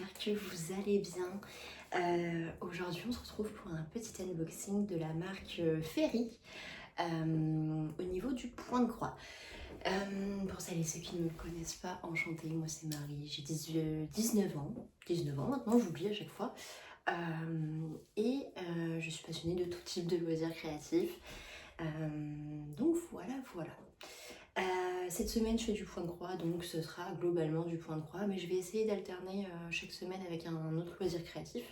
j'espère que vous allez bien. Aujourd'hui on se retrouve pour un petit unboxing de la marque Ferry au niveau du point de croix. Pour celles et ceux qui ne me connaissent pas, enchantée, moi c'est Marie, j'ai 19 ans, 19 ans maintenant, j'oublie à chaque fois. Je suis passionnée de tout type de loisirs créatifs. Donc voilà. Cette semaine je fais du point de croix, donc ce sera globalement du point de croix, mais je vais essayer d'alterner chaque semaine avec un autre loisir créatif.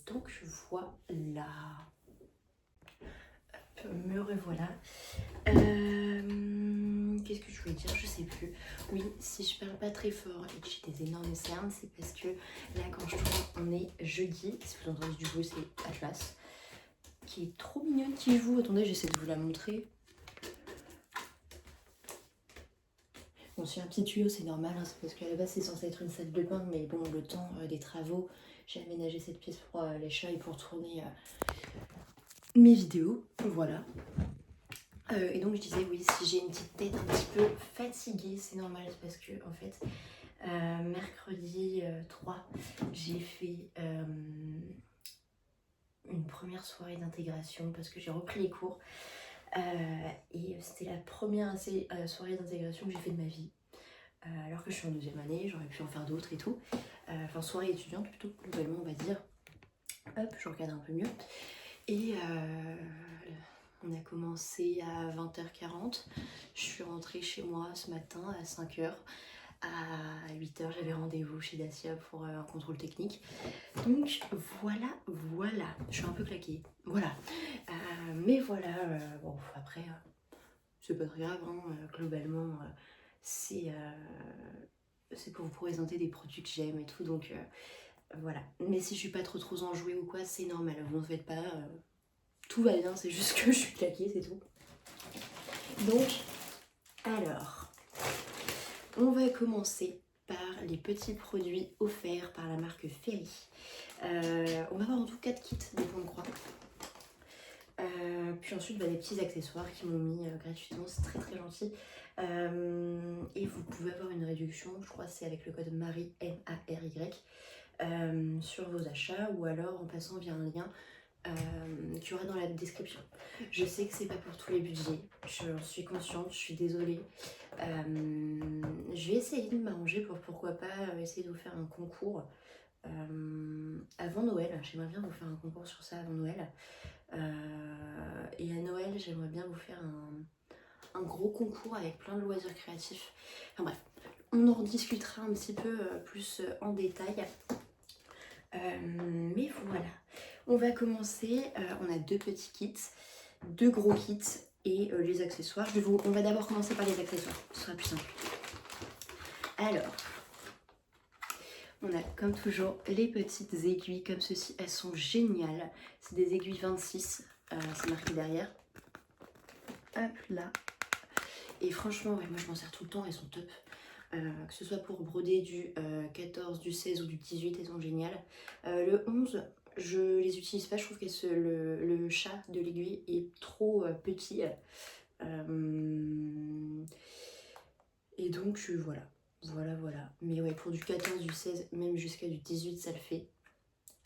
Donc voilà, me revoilà. Qu'est-ce que je voulais dire? Je sais plus. Oui, si je parle pas très fort et que j'ai des énormes cernes, c'est parce que là quand je tourne on est jeudi. Si vous entendez du bruit, c'est Atlas qui est trop mignonne qui joue. Attendez, j'essaie de vous la montrer. Bon, c'est un petit tuyau, c'est normal, hein, c'est parce qu'à la base c'est censé être une salle de bain, mais bon, le temps des travaux, j'ai aménagé cette pièce pour les chats et pour tourner mes vidéos, voilà. Et donc je disais, oui, si j'ai une petite tête un petit peu fatiguée, c'est normal, c'est parce que en fait, mercredi 3, j'ai fait une première soirée d'intégration parce que j'ai repris les cours. Et c'était la première soirée d'intégration que j'ai fait de ma vie. Alors que je suis en deuxième année, j'aurais pu en faire d'autres et tout. Enfin, soirée étudiante plutôt, globalement, on va dire. Hop, je regarde un peu mieux. Et on a commencé à 20h40. Je suis rentrée chez moi ce matin à 5h. À 8h, j'avais rendez-vous chez Dacia pour un contrôle technique. Donc voilà. Je suis un peu claquée. Voilà. Mais voilà, bon, après, c'est pas très grave, hein, globalement. C'est pour vous présenter des produits que j'aime et tout, donc voilà. Mais si je suis pas trop enjouée ou quoi, c'est normal, vous ne faites pas, tout va bien, c'est juste que je suis claquée, c'est tout. Donc, alors, on va commencer par les petits produits offerts par la marque Ferry. On va avoir en tout 4 kits de points de croix. Puis ensuite des petits accessoires qui m'ont mis gratuitement, c'est très gentil. Et vous pouvez avoir une réduction, je crois que c'est avec le code MARY, M-A-R-Y, sur vos achats, ou alors en passant via un lien qu'il y aura dans la description. Je sais que c'est pas pour tous les budgets, je suis consciente, je suis désolée. Je vais essayer de m'arranger pour pourquoi pas essayer de vous faire un concours avant Noël. J'aimerais bien vous faire un concours sur ça avant Noël. Et à Noël, j'aimerais bien vous faire un gros concours avec plein de loisirs créatifs. Enfin bref, on en rediscutera un petit peu plus en détail. Mais voilà, on va commencer. On a 2 petits kits, 2 gros kits et les accessoires. On va d'abord commencer par les accessoires, ce sera plus simple. Alors, on a comme toujours les petites aiguilles comme ceci, elles sont géniales. C'est des aiguilles 26, c'est marqué derrière. Hop là. Et franchement, ouais, moi je m'en sers tout le temps, elles sont top. Que ce soit pour broder du 14, du 16 ou du 18, elles sont géniales. Le 11, je les utilise pas, je trouve que le chat de l'aiguille est trop petit. Et donc voilà. Mais ouais, pour du 14, du 16, même jusqu'à du 18, ça le fait.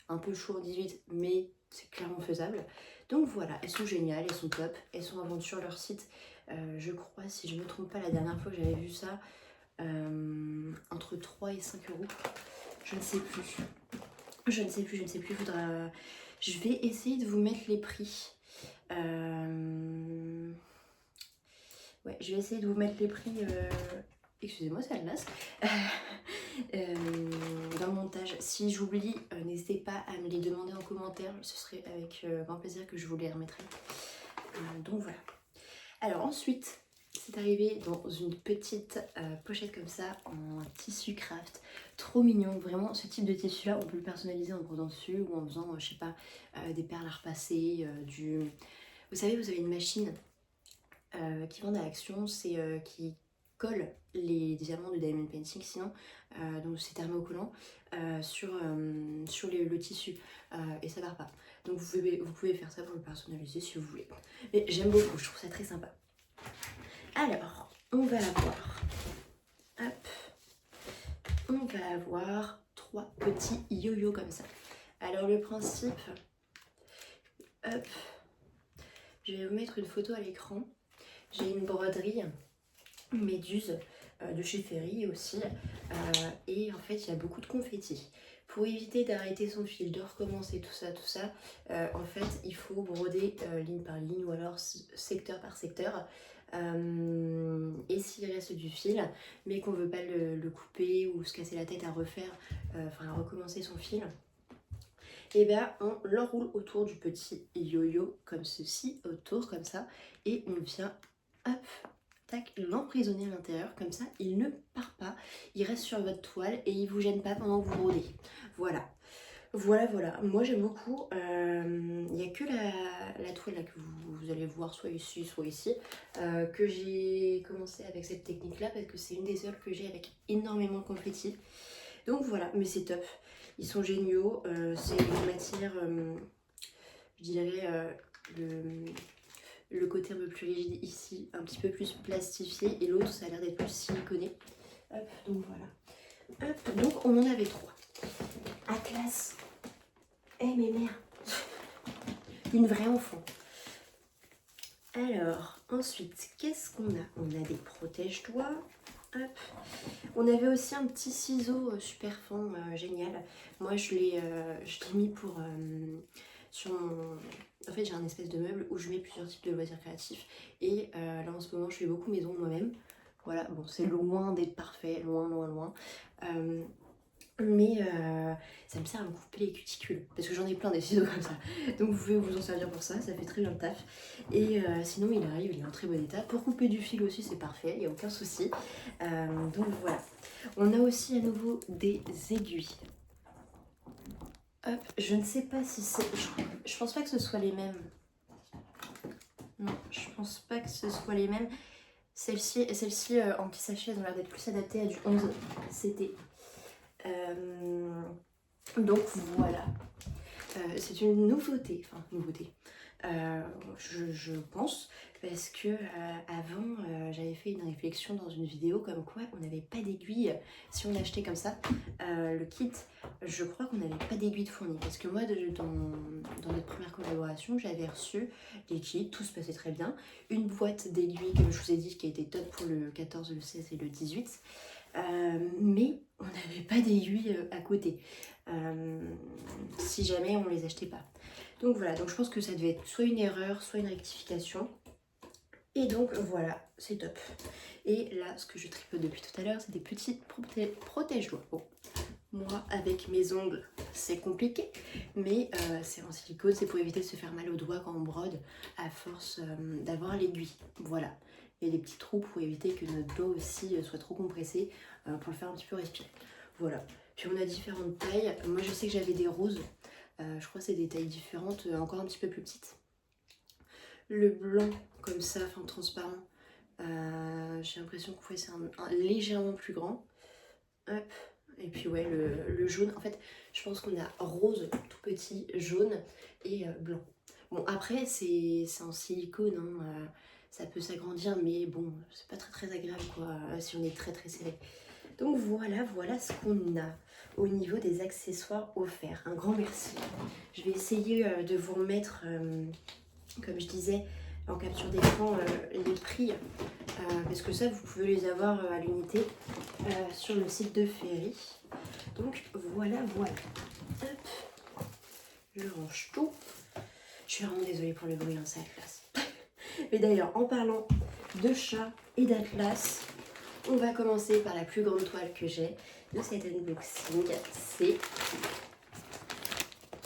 Un peu chaud en 18, mais c'est clairement faisable. Donc voilà, elles sont géniales, elles sont top. Elles sont à vendre sur leur site. Je crois, si je ne me trompe pas, la dernière fois que j'avais vu ça, entre 3 et 5 euros. Je ne sais plus. Faudra... Je vais essayer de vous mettre les prix. Ouais, je vais essayer de vous mettre les prix. Excusez-moi, ça glace. Dans le montage. Si j'oublie, n'hésitez pas à me les demander en commentaire. Ce serait avec grand plaisir que je vous les remettrai. Donc voilà. Alors ensuite, c'est arrivé dans une petite pochette comme ça en tissu craft. Trop mignon. Vraiment, ce type de tissu là, on peut le personnaliser en brodant dessus ou en faisant, je sais pas, des perles à repasser, du... Vous savez, vous avez une machine qui vend à Action, c'est qui colle les diamants de Diamond Painting, sinon, donc c'est thermocollant sur le tissu et ça barre pas. Donc vous pouvez faire ça pour le personnaliser si vous voulez. Mais j'aime beaucoup, je trouve ça très sympa. Alors, on va avoir yo-yo comme ça. Alors le principe, hop, je vais vous mettre une photo à l'écran. J'ai une broderie méduse de chez Ferry aussi, et en fait il y a beaucoup de confettis. Pour éviter d'arrêter son fil, de recommencer tout ça, en fait il faut broder ligne par ligne ou alors secteur par secteur. Et s'il reste du fil, mais qu'on veut pas le couper ou se casser la tête à refaire, enfin à recommencer son fil, et bien on l'enroule autour du petit yo-yo comme ceci, autour comme ça, et on vient hop, tac, l'emprisonner à l'intérieur, comme ça il ne part pas, il reste sur votre toile et il vous gêne pas pendant que vous brodez. Voilà. Voilà, moi j'aime beaucoup, il n'y a que la toile là que vous allez voir soit ici, que j'ai commencé avec cette technique là parce que c'est une des seules que j'ai avec énormément de confetti. Donc voilà, mais c'est top, ils sont géniaux, c'est une matière, je dirais le côté un peu plus rigide ici, un petit peu plus plastifié et l'autre ça a l'air d'être plus siliconé. Hop, donc voilà, hop, donc on en avait 3. À classe. Eh mais merde. Une vraie enfant. Alors, ensuite, qu'est-ce qu'on a? On a des protège-doigts. Hop. On avait aussi un petit ciseau super fin, génial. Moi, je l'ai mis pour... sur mon... En fait, j'ai un espèce de meuble où je mets plusieurs types de loisirs créatifs. Et là, en ce moment, je fais beaucoup maison moi-même. Voilà, bon, c'est loin d'être parfait, loin. Mais ça me sert à me couper les cuticules parce que j'en ai plein des ciseaux comme ça, donc vous pouvez vous en servir pour ça, ça fait très bien le taf. Et sinon il arrive, il est en très bon état. Pour couper du fil aussi c'est parfait, il n'y a aucun souci. Donc voilà, on a aussi à nouveau des aiguilles. Hop, je ne sais pas si c'est... Je pense pas que ce soit les mêmes. Non, je pense pas que ce soit les mêmes. Celle-ci en petit sachet, elles ont l'air d'être plus adaptées à du 11 CT. Donc voilà, c'est une nouveauté, je pense, parce que avant j'avais fait une réflexion dans une vidéo comme quoi on n'avait pas d'aiguille si on achetait comme ça le kit. Je crois qu'on n'avait pas d'aiguille de fournie parce que moi dans notre première collaboration j'avais reçu les kits, tout se passait très bien, une boîte d'aiguilles comme je vous ai dit qui a été top pour le 14, le 16 et le 18. Mais on n'avait pas d'aiguilles à côté si jamais on les achetait pas. Donc voilà, donc je pense que ça devait être soit une erreur, soit une rectification. Et donc voilà, c'est top. Et là, ce que je tripote depuis tout à l'heure, c'est des petits protège-doigts. Bon, moi, avec mes ongles, c'est compliqué, mais c'est en silicone, c'est pour éviter de se faire mal aux doigts quand on brode à force d'avoir l'aiguille. Voilà. Il y a des petits trous pour éviter que notre doigt aussi soit trop compressé pour le faire un petit peu respirer. Voilà. Puis on a différentes tailles. Moi je sais que j'avais des roses. Je crois que c'est des tailles différentes, encore un petit peu plus petites. Le blanc comme ça, enfin transparent. J'ai l'impression que c'est un légèrement plus grand. Hop. Et puis ouais, le jaune. En fait, je pense qu'on a rose tout petit, jaune et blanc. Bon après c'est en silicone, hein, ça peut s'agrandir, mais bon, c'est pas très agréable quoi, si on est très serré. Donc voilà ce qu'on a au niveau des accessoires offerts. Un grand merci. Je vais essayer de vous remettre, comme je disais, en capture d'écran, les prix, parce que ça, vous pouvez les avoir à l'unité sur le site de Ferry. Donc voilà. Hop. Je range tout. Je suis vraiment désolée pour le bruit, hein, c'est Atlas. Mais d'ailleurs, en parlant de chat et d'Atlas, on va commencer par la plus grande toile que j'ai de cet unboxing. C'est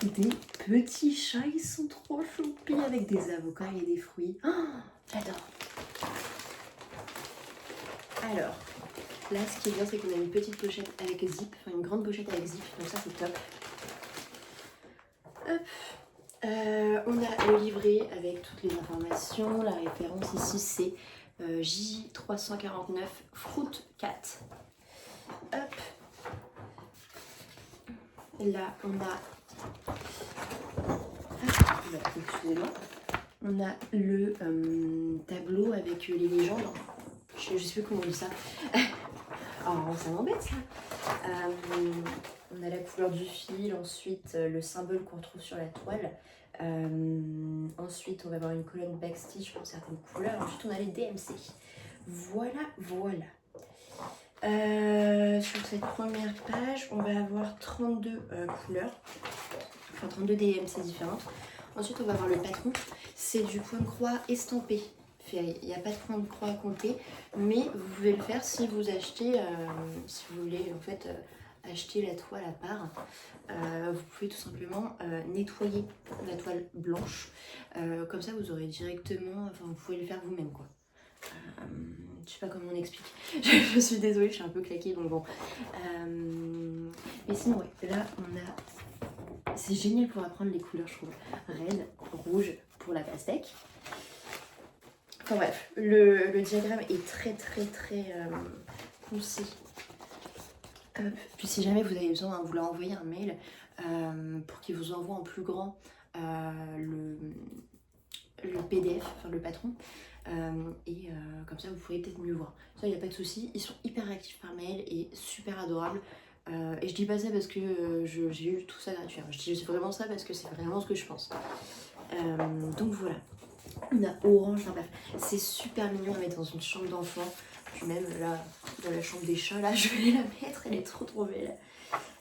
des petits chats, ils sont trop choupis avec des avocats et des fruits. Oh, j'adore. Alors, là ce qui est bien c'est qu'on a une petite pochette avec zip, enfin une grande pochette avec zip, donc ça c'est top. Hop. On a le livret avec toutes les informations, la référence ici c'est J349 Fruit Cat. Hop. Là on a, excusez-moi, on a le tableau avec les légendes. Je sais plus comment on dit ça. Oh ça m'embête ça. On a la couleur du fil, ensuite le symbole qu'on retrouve sur la toile. Ensuite, on va avoir une colonne backstitch pour certaines couleurs. Ensuite, on a les DMC. Voilà, voilà. Sur cette première page, on va avoir 32 couleurs, enfin 32 DMC différentes. Ensuite, on va avoir le patron. C'est du point de croix estampé. Il n'y a pas de point de croix à compter, mais vous pouvez le faire si vous achetez, si vous voulez en fait acheter la toile à part. Vous pouvez tout simplement nettoyer la toile blanche. Comme ça, vous aurez directement, enfin vous pouvez le faire vous-même quoi. Je sais pas comment on explique. Je suis désolée, je suis un peu claquée donc bon. Mais sinon ouais, là on a, c'est génial pour apprendre les couleurs je trouve. Red, rouge pour la pastèque. Enfin bref, le diagramme est très concis. Puis si jamais vous avez besoin, vous leur envoyez un mail pour qu'il vous envoie en plus grand le PDF, enfin le patron. Comme ça vous pourrez peut-être mieux voir. Ça, il n'y a pas de souci. Ils sont hyper réactifs par mail et super adorables. Et je dis pas ça parce que j'ai eu tout ça gratuit. Je dis vraiment ça parce que c'est vraiment ce que je pense. Donc voilà. On a orange, enfin bref, c'est super mignon à mettre dans une chambre d'enfant. Puis même là, dans la chambre des chats, là, je vais la mettre, elle est trop belle.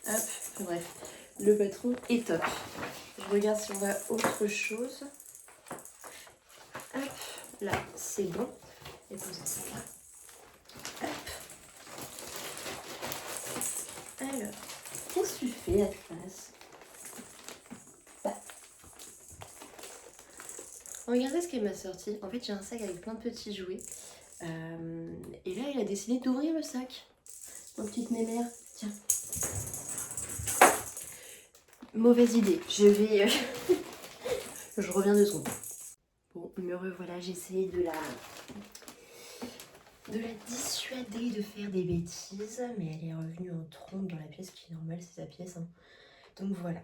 Hop, enfin bref, le patron est top. Je regarde si on a autre chose. Hop, là, c'est bon. Et poser ça là. Hop. Alors, qu'est-ce que tu fais, Atlas? Regardez ce qu'elle m'a sorti. En fait, j'ai un sac avec plein de petits jouets. Et là, elle a décidé d'ouvrir le sac. Mon petite mémère. Tiens. Mauvaise idée. Je vais... je reviens 2 secondes. Bon, me revoilà. J'ai essayé de la dissuader de faire des bêtises. Mais elle est revenue en trompe dans la pièce, qui est normale, c'est sa pièce. Hein. Donc voilà.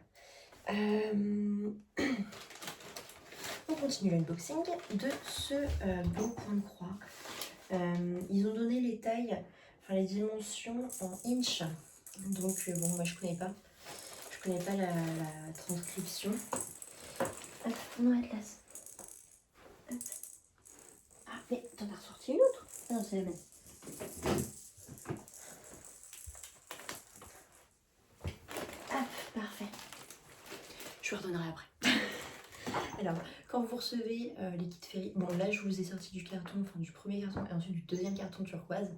On continue l'unboxing de ce beau point de croix. Ils ont donné les tailles, enfin les dimensions en inch. Donc bon, moi je connais pas la transcription. Hop, non, Atlas. Hop. Ah, mais t'en as ressorti une autre? Ah non, c'est la même. Hop, parfait. Je vous redonnerai après. Alors, quand vous recevez les kits Ferry, bon là je vous ai sorti du carton, enfin du premier carton et ensuite du deuxième carton turquoise.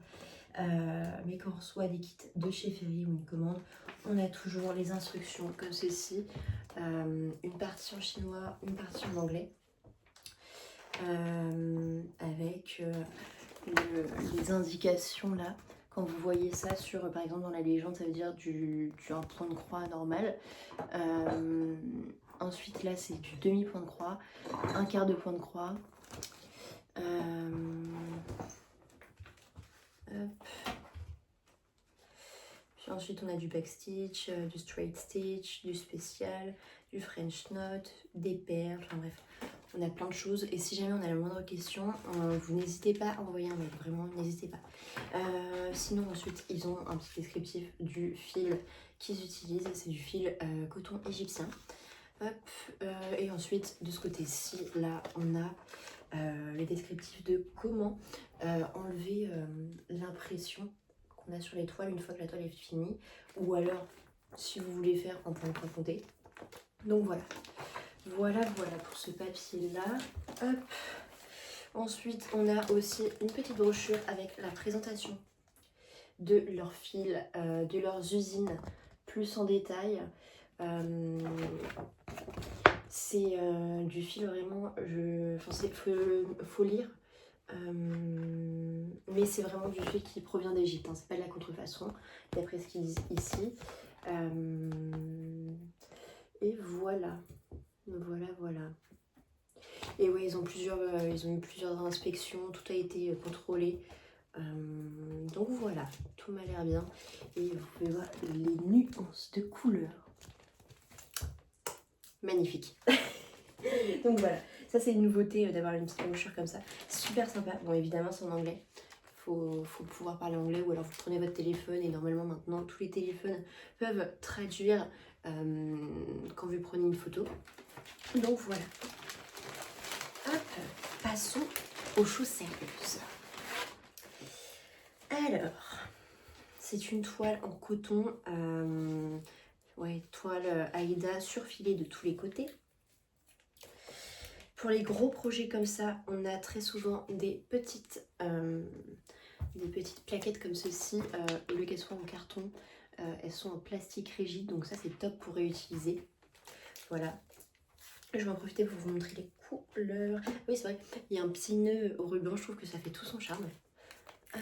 Mais quand on reçoit des kits de chez Ferry ou une commande, on a toujours les instructions comme ceci. Une partie en chinois, une partie en anglais. Avec les indications là. Quand vous voyez ça sur, par exemple dans la légende, ça veut dire un point de croix normal. Ensuite là c'est du demi-point de croix, un quart de point de croix. Puis ensuite on a du backstitch, du straight stitch, du spécial, du French knot, des perles, enfin bref. On a plein de choses et si jamais on a la moindre question, vous n'hésitez pas à envoyer un mail, vraiment n'hésitez pas. Sinon ensuite ils ont un petit descriptif du fil qu'ils utilisent, c'est du fil coton égyptien. Hop, et ensuite de ce côté-ci, là on a les descriptifs de comment enlever l'impression qu'on a sur les toiles une fois que la toile est finie, ou alors si vous voulez faire en point de croix compté. Donc voilà. Voilà pour ce papier-là. Hop. Ensuite, on a aussi une petite brochure avec la présentation de leurs fils, de leurs usines, plus en détail. C'est du fil vraiment, faut lire. Mais c'est vraiment du fil qui provient d'Égypte, hein. C'est pas de la contrefaçon, d'après ce qu'ils disent ici. Et voilà. Voilà. Et ouais, ils ont eu plusieurs inspections, tout a été contrôlé. Donc voilà, tout m'a l'air bien. Et vous pouvez voir les nuances de couleurs. Magnifique. Donc voilà, ça c'est une nouveauté d'avoir une petite brochure comme ça. Super sympa. Bon, évidemment c'est en anglais. faut pouvoir parler anglais, ou alors vous prenez votre téléphone, et normalement maintenant tous les téléphones peuvent traduire quand vous prenez une photo. Donc voilà. Hop, passons aux choses sérieuses. Alors, c'est une toile en coton, ouais, toile Aïda surfilée de tous les côtés. Pour les gros projets comme ça, on a très souvent des petites plaquettes comme ceci. Au lieu qu'elles soient en carton, elles sont en plastique rigide, donc ça c'est top pour réutiliser. Voilà. Je vais en profiter pour vous montrer les couleurs. Oui, c'est vrai, il y a un petit nœud au ruban, je trouve que ça fait tout son charme. Hop.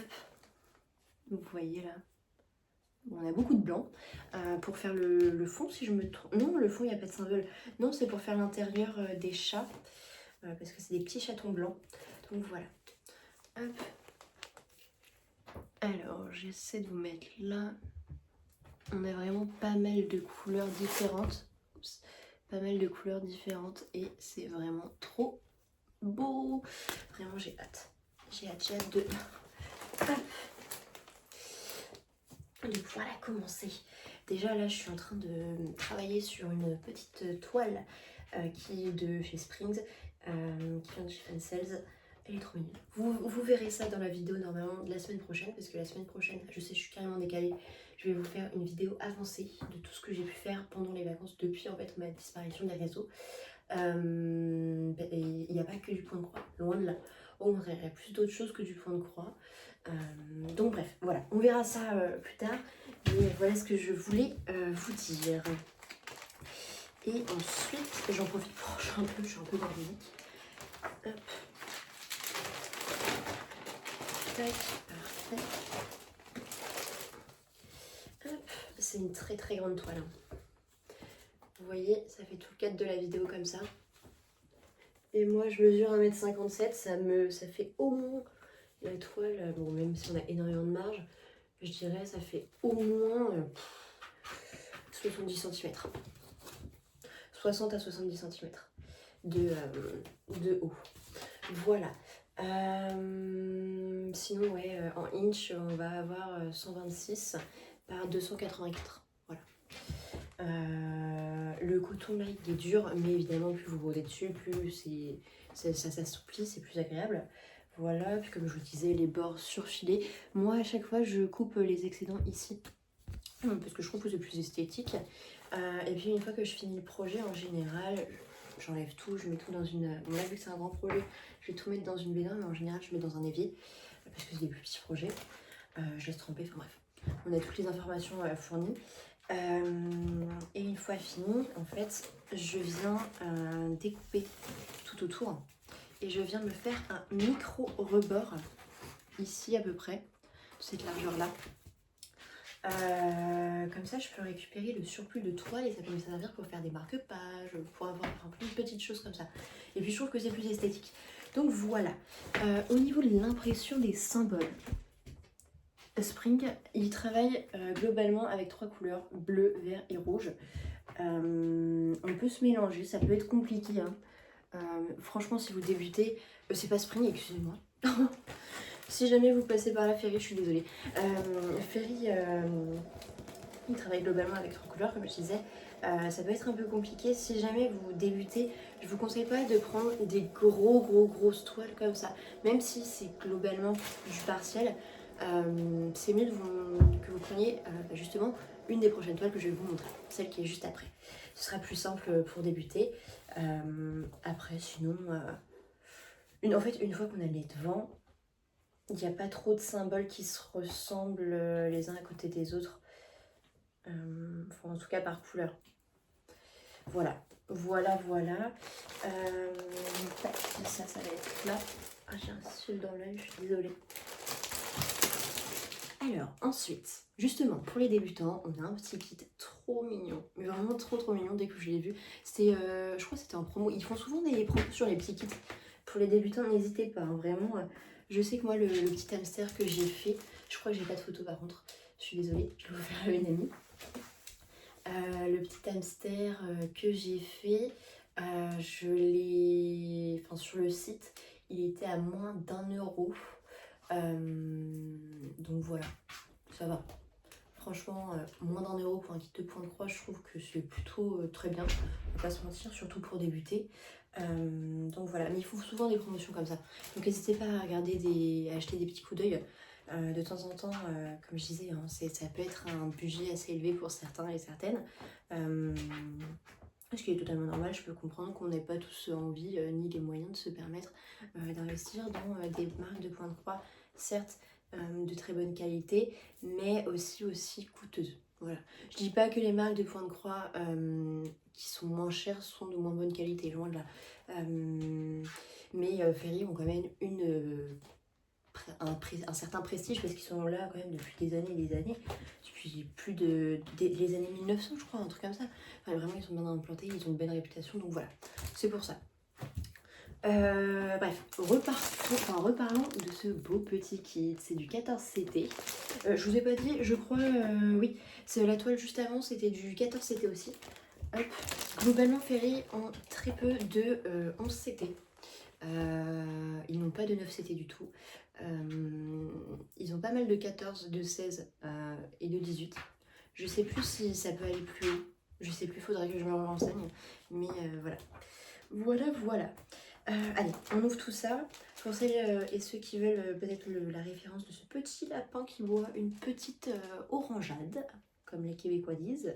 Vous voyez là, on a beaucoup de blanc. Pour faire le fond, si je me trompe. Non, le fond, il n'y a pas de symbole. Non, c'est pour faire l'intérieur des chats. Parce que c'est des petits chatons blancs. Donc voilà. Hop. Alors, j'essaie de vous mettre là. On a vraiment pas mal de couleurs différentes. Oups. Pas mal de couleurs différentes. Et c'est vraiment trop beau. Vraiment, j'ai hâte. J'ai hâte de... Hop. De pouvoir la commencer. Déjà là je suis en train de travailler sur une petite toile qui est de chez Springs, qui vient de chez Fansales. Elle est trop mignonne. Vous verrez ça dans la vidéo normalement de la semaine prochaine, parce que la semaine prochaine, je sais, je suis carrément décalée, je vais vous faire une vidéo avancée de tout ce que j'ai pu faire pendant les vacances depuis en fait ma disparition des réseaux. Il n'y a pas que du point de croix, loin de là. On verrait plus d'autres choses que du point de croix. Donc bref, voilà, on verra ça plus tard. Mais voilà ce que je voulais vous dire. Et ensuite, j'en profite pour ranger un peu, je suis un peu bordélique. Hop. Tac, parfait. Hop, c'est une très très grande toile. Vous voyez, ça fait tout le cadre de la vidéo comme ça. Et moi je mesure 1m57, ça fait au moins la toile, bon même si on a énormément de marge, je dirais ça fait au moins 70 cm. 60 à 70 cm de haut. Voilà. Sinon ouais, en inch on va avoir 126 par 284. Voilà. Le coton là il est dur, mais évidemment plus vous brodez dessus, plus ça s'assouplit, c'est plus agréable. Voilà, puis comme je vous disais, les bords surfilés. Moi à chaque fois je coupe les excédents ici, parce que je trouve que c'est plus esthétique. Et puis une fois que je finis le projet, en général, j'enlève tout, je mets tout dans une... Bon là vu que c'est un grand projet, je vais tout mettre dans une baignoire, mais en général je mets dans un évier, parce que c'est des plus petits projets. Je laisse tremper, enfin bref. On a toutes les informations fournies. Et une fois fini, en fait, je viens découper tout autour. Et je viens me faire un micro rebord, ici à peu près, de cette largeur-là. Comme ça, je peux récupérer le surplus de toile et ça peut me servir pour faire des marque-pages, pour avoir plein de petites choses comme ça. Et puis je trouve que c'est plus esthétique. Donc voilà. Au niveau de l'impression des symboles, Spring, il travaille globalement avec 3 couleurs, bleu, vert et rouge. On peut se mélanger, ça peut être compliqué. Hein. Franchement, si vous débutez, c'est pas Spring, excusez-moi. Si jamais vous passez par là, Ferry, je suis désolée. Ferry, il travaille globalement avec 3 couleurs, comme je disais. Ça peut être un peu compliqué. Si jamais vous débutez, je vous conseille pas de prendre des grosses toiles comme ça. Même si c'est globalement du partiel, c'est mieux que vous preniez justement une des prochaines toiles que je vais vous montrer. Celle qui est juste après. Ce sera plus simple pour débuter. Après, sinon... en fait, une fois qu'on a les devants, il n'y a pas trop de symboles qui se ressemblent les uns à côté des autres. Enfin, en tout cas par couleur. Voilà. Ça va être là. Ah, j'ai un cil dans l'œil, je suis désolée. Alors, ensuite, justement, pour les débutants, on a un petit kit trop mignon. Mais vraiment trop mignon dès que je l'ai vu. C'était, je crois que c'était en promo. Ils font souvent des promos sur les petits kits. Pour les débutants, n'hésitez pas, hein, vraiment. Je sais que moi, le petit hamster que j'ai fait, je crois que j'ai pas de photo par contre. Je suis désolée, je vais vous faire une amie. Le petit hamster que j'ai fait, je l'ai... Enfin, sur le site, il était à moins d'1 €. Donc voilà, ça va. Franchement, moins d'1 € pour un kit de points de croix, je trouve que c'est plutôt très bien. On va pas se mentir, surtout pour débuter. Donc voilà, mais il faut souvent des promotions comme ça. Donc n'hésitez pas à regarder à acheter des petits coups d'œil. De temps en temps, comme je disais, hein, ça peut être un budget assez élevé pour certains et certaines. Ce qui est totalement normal, je peux comprendre qu'on n'ait pas tous envie ni les moyens de se permettre d'investir dans des marques de points de croix, certes de très bonne qualité, mais aussi coûteuses. Voilà. Je dis pas que les marques de points de croix qui sont moins chères sont de moins bonne qualité, loin de là. Mais Ferry ont quand même un certain prestige parce qu'ils sont là quand même depuis des années et des années, depuis les années 1900 je crois, un truc comme ça. Enfin, vraiment ils sont bien implantés, ils ont une belle réputation, donc voilà, c'est pour ça. Bref, reparlons de ce beau petit kit, c'est du 14CT. Je vous ai pas dit, je crois, oui, c'est la toile juste avant, c'était du 14CT aussi. Hop. Globalement, Ferry ont très peu de 11CT. Ils n'ont pas de 9CT du tout. Ils ont pas mal de 14, de 16 et de 18. Je sais plus si ça peut aller plus haut. Je sais plus, faudrait que je me renseigne. Mais voilà. Allez, on ouvre tout ça. Pour celles et ceux qui veulent peut-être la référence de ce petit lapin qui boit une petite orangeade, comme les Québécois disent.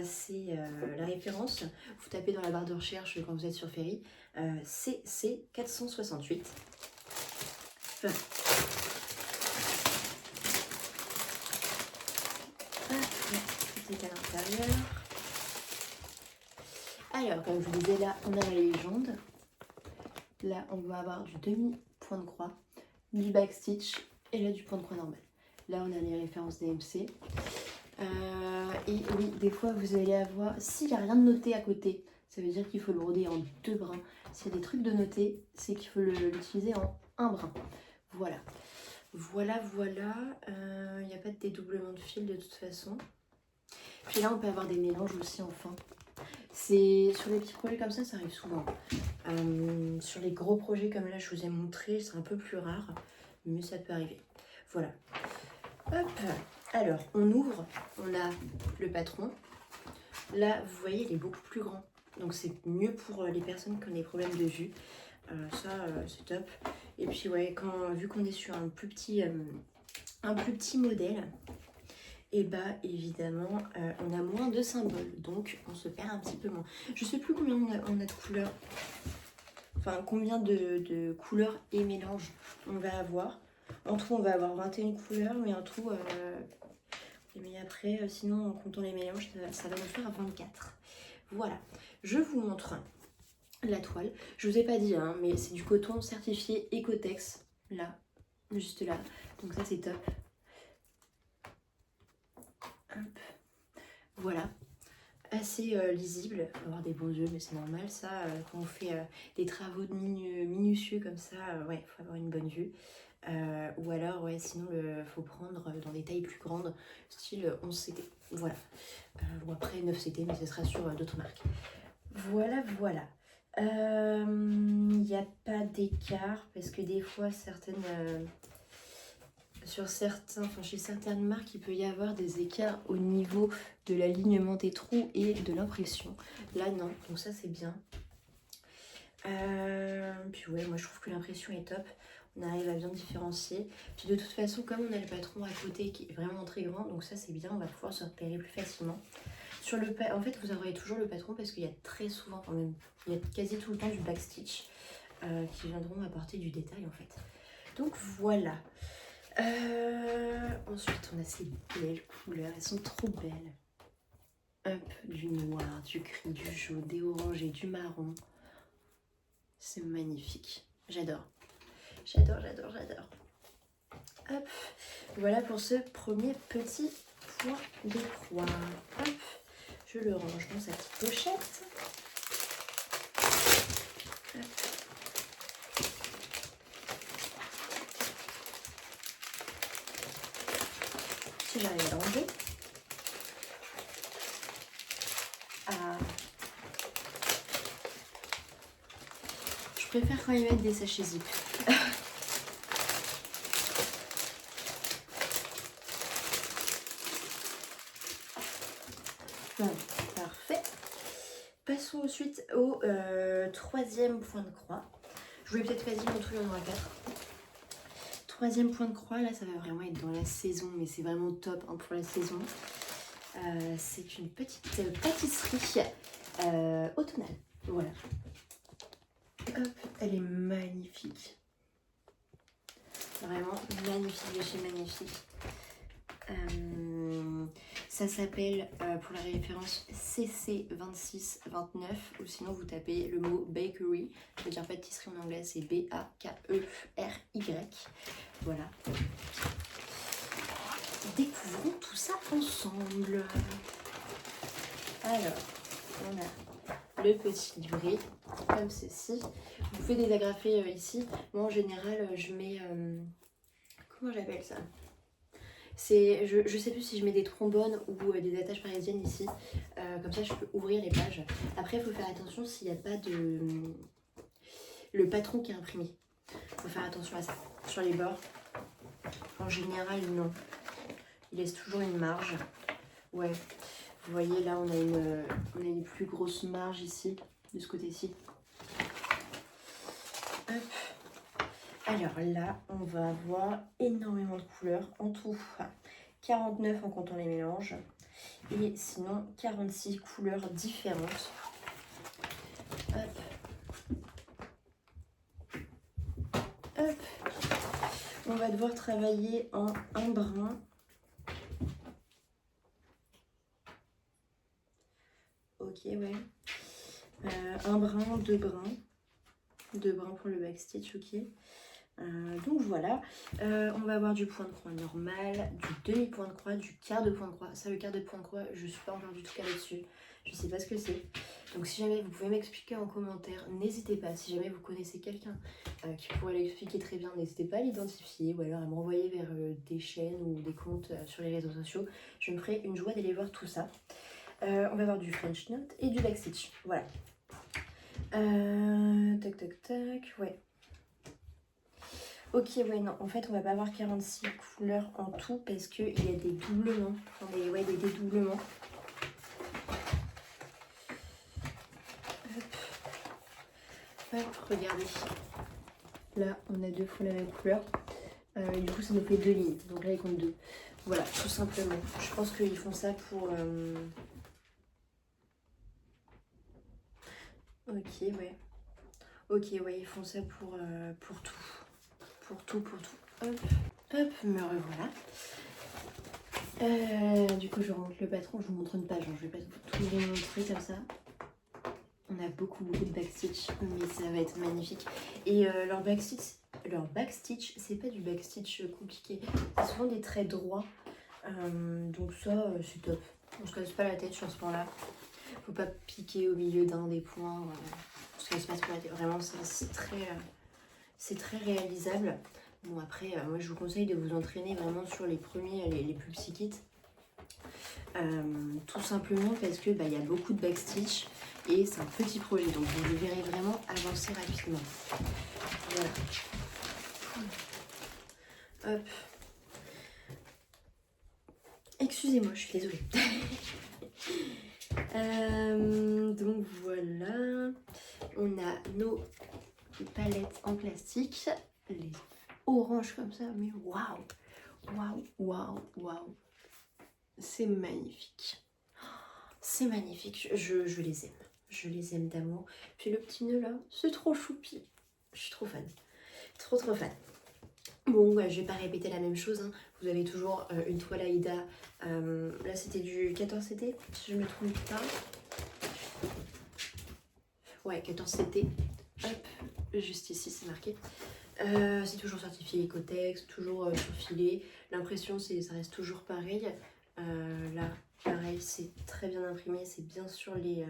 C'est la référence. Vous tapez dans la barre de recherche quand vous êtes sur Ferry. CC 468. C'est à l'intérieur. Alors, comme je vous disais, là, on a la légende. Là, on va avoir du demi-point de croix, du backstitch et là, du point de croix normal. Là, on a les références DMC. Et oui, des fois, vous allez avoir... S'il n'y a rien de noté à côté, ça veut dire qu'il faut le broder en 2 brins. S'il y a des trucs de noter, c'est qu'il faut l'utiliser en 1 brin. Voilà. Il n'y a pas de dédoublement de fil de toute façon. Puis là, on peut avoir des mélanges aussi, enfin. C'est sur les petits projets comme ça arrive souvent. Sur les gros projets comme là, je vous ai montré, c'est un peu plus rare, mais ça peut arriver. Voilà. Hop. Alors, on ouvre, on a le patron. Là, vous voyez, il est beaucoup plus grand. Donc, c'est mieux pour les personnes qui ont des problèmes de vue. C'est top. Et puis, ouais, vu qu'on est sur un plus petit modèle, et bah évidemment on a moins de symboles, donc on se perd un petit peu moins. Je sais plus combien on a de couleurs, enfin combien de couleurs et mélanges on va avoir. En tout on va avoir 21 couleurs, mais en tout mais après sinon en comptant les mélanges ça va nous faire 24. Voilà, je vous montre la toile. Je vous ai pas dit hein, mais c'est du coton certifié Ecotex, là, juste là, donc ça c'est top. Hop. Voilà, assez lisible, faut avoir des bons yeux, mais c'est normal ça, quand on fait des travaux minutieux comme ça, ouais, il faut avoir une bonne vue. Ou alors, ouais, sinon, il faut prendre dans des tailles plus grandes, style 11CT, voilà. Ou après 9CT, mais ce sera sur d'autres marques. Voilà. Il n'y a pas d'écart, parce que des fois, chez certaines marques, il peut y avoir des écarts au niveau de l'alignement des trous et de l'impression. Là, non, donc ça, c'est bien. Puis ouais, moi, je trouve que l'impression est top. On arrive à bien différencier. Puis de toute façon, comme on a le patron à côté qui est vraiment très grand, donc ça, c'est bien, on va pouvoir se repérer plus facilement. En fait, vous aurez toujours le patron parce qu'il y a très souvent, quand même, il y a quasi tout le temps du backstitch qui viendront apporter du détail, en fait. Donc voilà. Ensuite, on a ces belles couleurs, elles sont trop belles. Hop, du noir, du gris, du jaune, des oranges et du marron. C'est magnifique. J'adore. Hop, voilà pour ce premier petit point de croix. Hop, je le range dans sa petite pochette. Hop. Si j'arrive à ranger. Je préfère quand ils mettent des sachets zip. Bon, parfait. Passons ensuite au troisième point de croix. Je voulais peut-être quasi en tout, il y en aura 4. Troisième point de croix, là ça va vraiment être dans la saison, mais c'est vraiment top hein, pour la saison. C'est une petite pâtisserie automnale. Voilà. Hop, elle est magnifique. Vraiment magnifique de chez magnifique. Ça s'appelle, pour la référence, CC2629, ou sinon vous tapez le mot bakery, ça veut dire pâtisserie en anglais, c'est B-A-K-E-R-Y. Voilà. Découvrons tout ça ensemble. Alors, on a le petit livret, comme ceci. Vous pouvez désagrafer ici. Moi, en général, je mets... comment j'appelle ça ? Je sais plus si je mets des trombones ou des attaches parisiennes ici. Comme ça, je peux ouvrir les pages. Après, il faut faire attention s'il n'y a pas de... le patron qui est imprimé. Il faut faire attention à ça. Sur les bords, en général, non. Il laisse toujours une marge. Ouais. Vous voyez, là, on a une plus grosse marge ici, de ce côté-ci. Hop. Alors là, on va avoir énormément de couleurs. En tout, 49 en comptant les mélanges. Et sinon, 46 couleurs différentes. Hop. Hop. On va devoir travailler en un brin. Ok, ouais. Un brin, deux brins. Deux brins pour le backstitch, ok. Donc voilà, on va avoir du point de croix normal, du demi-point de croix, du quart de point de croix. Ça, le quart de point de croix, je suis pas encore du tout calée dessus. Je sais pas ce que c'est. Donc si jamais vous pouvez m'expliquer en commentaire, n'hésitez pas. Si jamais vous connaissez quelqu'un qui pourrait l'expliquer très bien, n'hésitez pas à l'identifier ou alors à m'envoyer vers des chaînes ou des comptes sur les réseaux sociaux. Je me ferai une joie d'aller voir tout ça. On va avoir du French knot et du backstitch. Voilà. Tac tac tac, ouais. Ok, ouais, non, en fait, on va pas avoir 46 couleurs en tout parce qu'il y a des doublements, enfin, des dédoublements. Hop. Hop, regardez. Là, on a deux fois la même couleur. Du coup, ça nous fait deux lignes. Donc là, il compte deux. Voilà, tout simplement. Je pense qu'ils font ça pour... Ok, ouais. Ok, ouais, ils font ça pour tout. Pour tout. Hop, hop, me revoilà. Du coup, je remonte le patron. Je vous montre une page. Hein. Je vais pas tout vous montrer comme ça. On a beaucoup de backstitch, mais ça va être magnifique. Et leur backstitch, c'est pas du backstitch compliqué. C'est souvent des traits droits. Donc ça, c'est top. On se casse pas la tête sur ce point-là. Faut pas piquer au milieu d'un des points. On se casse pas trop la tête. Vraiment, c'est très réalisable. Bon, après, moi, je vous conseille de vous entraîner vraiment sur les premiers, les plus petits kits. Tout simplement parce que y a beaucoup de backstitch et c'est un petit projet, donc vous le verrez vraiment avancer rapidement. Voilà. Hop. Excusez-moi, je suis désolée. Donc voilà, on a nos palettes en plastique, les oranges comme ça, mais waouh, waouh. C'est magnifique. C'est magnifique. Je les aime. Je les aime d'amour. Puis le petit nœud là, c'est trop choupi. Je suis trop fan. Trop fan. Bon, ouais, je vais pas répéter la même chose. Hein. Vous avez toujours une toile Aïda. Là, c'était du 14CT, si je me trompe pas. Ouais, 14CT. Hop, juste ici, c'est marqué. C'est toujours certifié Ecotex, toujours surfilé. L'impression, ça reste toujours pareil. Là, pareil, c'est très bien imprimé, c'est bien sur les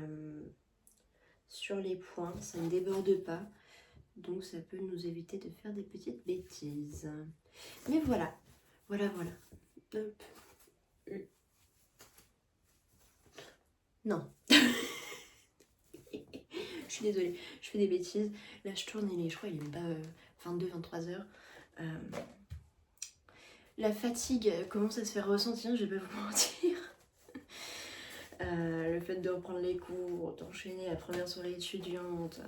points, ça ne déborde pas. Donc ça peut nous éviter de faire des petites bêtises. Mais voilà. Hop. Non. Je suis désolée, je fais des bêtises. Là, je tourne, je crois qu'il est même pas 22-23 heures. La fatigue commence à se faire ressentir, je vais pas vous mentir. Le fait de reprendre les cours, d'enchaîner la première soirée étudiante.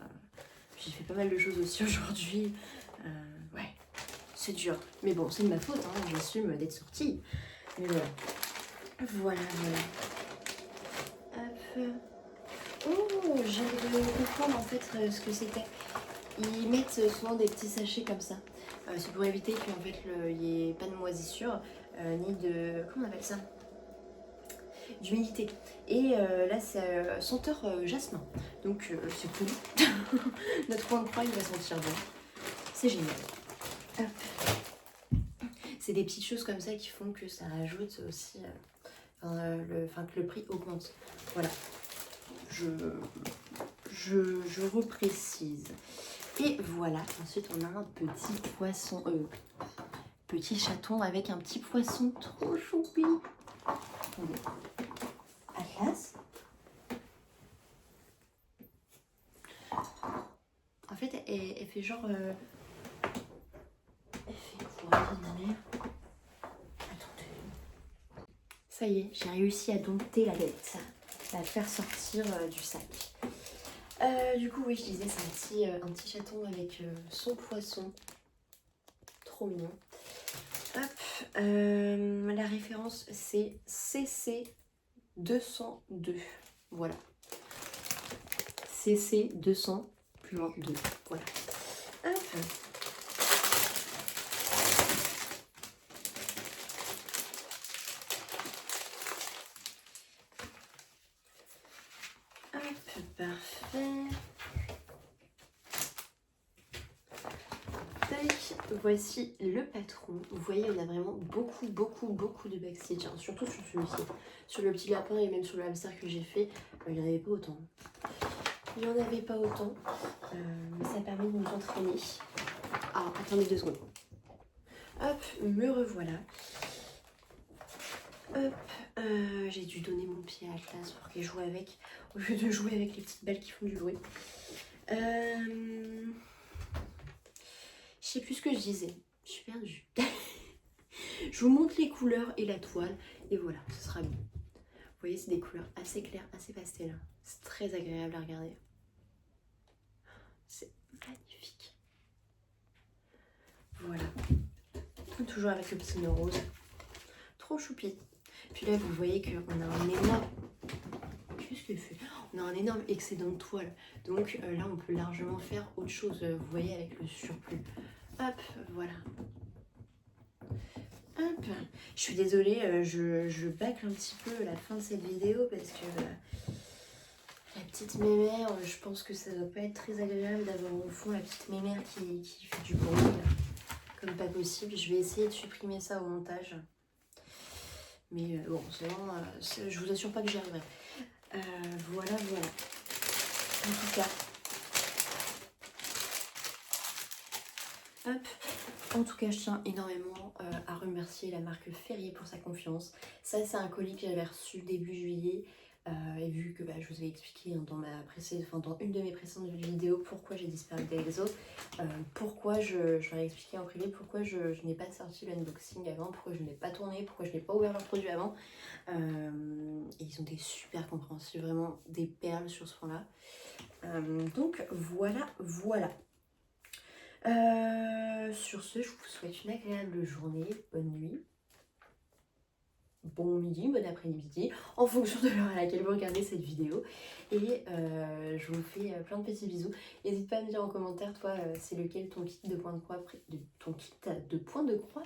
J'ai fait pas mal de choses aussi aujourd'hui. Ouais, c'est dur. Mais bon, c'est de ma faute, hein, j'assume d'être sortie. Mais voilà. Voilà. Hop. Oh, j'ai de comprendre en fait ce que c'était. Ils mettent souvent des petits sachets comme ça. C'est pour éviter qu'en fait il n'y ait pas de moisissure, ni de... Comment on appelle ça? D'humidité. Et là c'est senteur jasmin. Donc c'est cool. Notre coin de croix il va sentir bon. C'est génial. Hop. C'est des petites choses comme ça qui font que ça rajoute aussi... que le prix augmente. Voilà. Je reprécise. Et voilà, ensuite on a un petit poisson, petit chaton avec un petit poisson trop choupi. Attendez. Atlas. En fait, elle fait genre... elle fait quoi, ma mère? Attendez. Ça y est, j'ai réussi à dompter la bête, à la faire sortir du sac. Du coup, oui, je disais, c'est un petit chaton avec son poisson. Trop mignon. Hop, la référence, c'est CC202. Voilà. CC200, plus loin, 2. Voilà. Hop. Hop, parfait. Voici le patron. Vous voyez, on a vraiment beaucoup de backstage, hein, surtout sur celui-ci. Sur le petit lapin et même sur le hamster que j'ai fait, il n'y en avait pas autant. Il n'y en avait pas autant, mais ça permet de nous entraîner. Ah, attendez 2 secondes. Hop, me revoilà. Hop, j'ai dû donner mon pied à Atlas pour qu'il joue avec, au lieu de jouer avec les petites balles qui font du bruit. Je sais plus ce que je disais, je suis perdue. Je vous montre les couleurs et la toile et voilà, ce sera bon. Vous voyez, c'est des couleurs assez claires, assez pastel. C'est très agréable à regarder. C'est magnifique. Voilà. Toujours avec le petit nœud rose. Trop choupi. Puis là, vous voyez qu'on a un énorme... Qu'est-ce qu'il fait? On a un énorme excédent de toile. Donc là, on peut largement faire autre chose, vous voyez, avec le surplus. Hop, voilà. Hop. Je suis désolée, je bâcle un petit peu la fin de cette vidéo parce que la petite mémère, je pense que ça doit pas être très agréable d'avoir au fond la petite mémère qui fait du bruit comme pas possible. Je vais essayer de supprimer ça au montage. Mais bon, c'est vraiment, je vous assure pas que j'y arriverai. Voilà. En tout cas. Hop. En tout cas, je tiens énormément à remercier la marque Ferrier pour sa confiance. Ça, c'est un colis que j'avais reçu début juillet. Et vu que je vous avais expliqué dans une de mes précédentes vidéos pourquoi j'ai disparu d'Exo, pourquoi je leur ai expliqué en privé pourquoi je n'ai pas sorti l'unboxing avant, pourquoi je n'ai pas tourné, pourquoi je n'ai pas ouvert leurs produits avant. Et ils ont été super compréhensifs, vraiment des perles sur ce point-là. Donc voilà. Sur ce, je vous souhaite une agréable journée, bonne nuit, bon midi, bon après-midi, en fonction de l'heure à laquelle vous regardez cette vidéo. Et je vous fais plein de petits bisous. N'hésite pas à me dire en commentaire, toi, c'est lequel ton kit de point de croix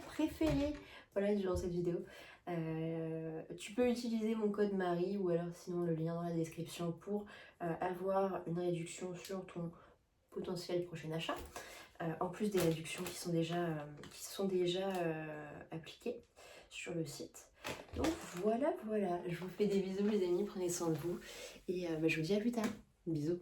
préféré, voilà, durant cette vidéo. Tu peux utiliser mon code Marie ou alors sinon le lien dans la description pour avoir une réduction sur ton potentiel prochain achat. En plus des réductions qui sont déjà appliquées sur le site. Donc voilà, je vous fais des bisous les amis, prenez soin de vous et je vous dis à plus tard. Bisous.